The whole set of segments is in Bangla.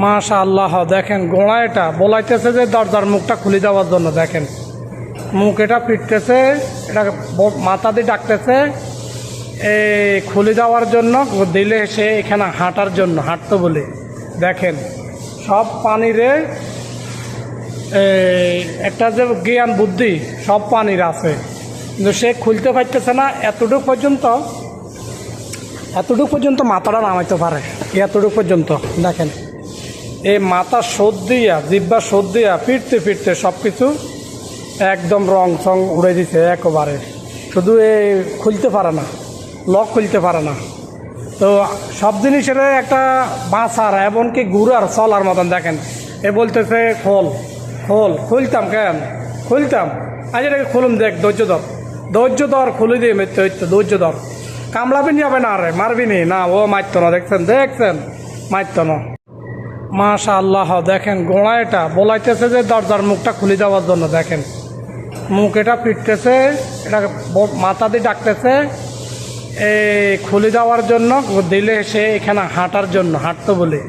মাশাআল্লাহ, দেখেন গোড়া এটা বলাইতেছে যে দরজার মুখটা খুলে দেওয়ার জন্য। দেখেন মুখ এটা পিটতেছে, এটা মাথা দিয়ে ডাকতেছে এই খুলে দেওয়ার জন্য, দিলে সে এখানে হাঁটার জন্য হাঁটতো বলে। দেখেন সব পানিরে একটা যে জ্ঞান বুদ্ধি সব পানির আছে, কিন্তু সে খুলতে পারতেছে না। এতটুকু পর্যন্ত মাথাটা নামাইতে পারে, এতটুকু পর্যন্ত। দেখেন এই মাথা শোধ দিয়া, জিব্বা শোধ দিয়া ফিরতে ফিরতে সব কিছু একদম রং সং উড়ে দিছে একেবারে। শুধু খুলতে পারে না, লক খুলতে পারে না। তো সব জিনিসের একটা বাঁচার, এমনকি ঘুরার চলার মতন। দেখেন এ বলতেছে খোল খোল, খুলতাম কেন খুলতাম, আজ এটাকে খুলুম, দেখ ধৈর্য ধর খুলে দিয়ে মৃত্যু হইতো, ধৈর্য ধর। কামড়াবি নি হবে না, রে মারবি নি না, ও মারত না। দেখছেন মারত না। মাশাআল্লাহ, দেখেন গোড়া এটা বলাইতেছে যে দরজার মুখটা খুলে দেওয়ার জন্য। দেখেন মুখ এটা পিটতেছে, এটা মাথা দিয়ে ডাকতেছে এই খুলে দেওয়ার জন্য, দিলে সে এখানে হাঁটার জন্য হাঁটতো বলে।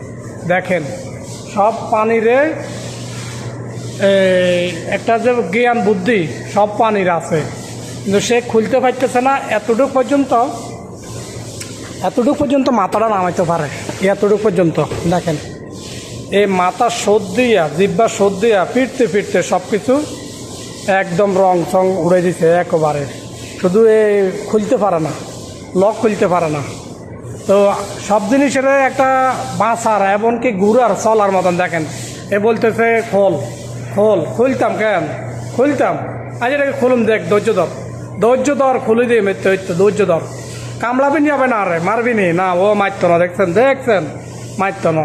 দেখেন সব পানিরে একটা যে জ্ঞান বুদ্ধি সব পানির আছে, কিন্তু সে খুলতে পারতেছে না। এতটুকু পর্যন্ত মাথাটা নামাইতে পারে, এতটুকু পর্যন্ত। দেখেন এই মাথা শোধ দিয়া, জিব্বা শোধ দিয়া ফিরতে ফিরতে সব কিছু একদম রং সং উড়ে দিছে একেবারে। শুধু খুলতে পারে না, লক খুলতে পারে না। তো সব জিনিসের একটা বাঁচার, এমনকি ঘুরার চলার মতন। দেখেন এ বলতেছে খোল খোল, খুলতাম কেন খুলতাম, আজ এটাকে খুলুম, দেখ ধৈর্য ধর খুলে দিয়ে মৃত্যু হইতো, ধৈর্য ধর। কামড়াবি নি হবে না, রে মারবি নি না, ও মারত না। দেখছেন মারত না।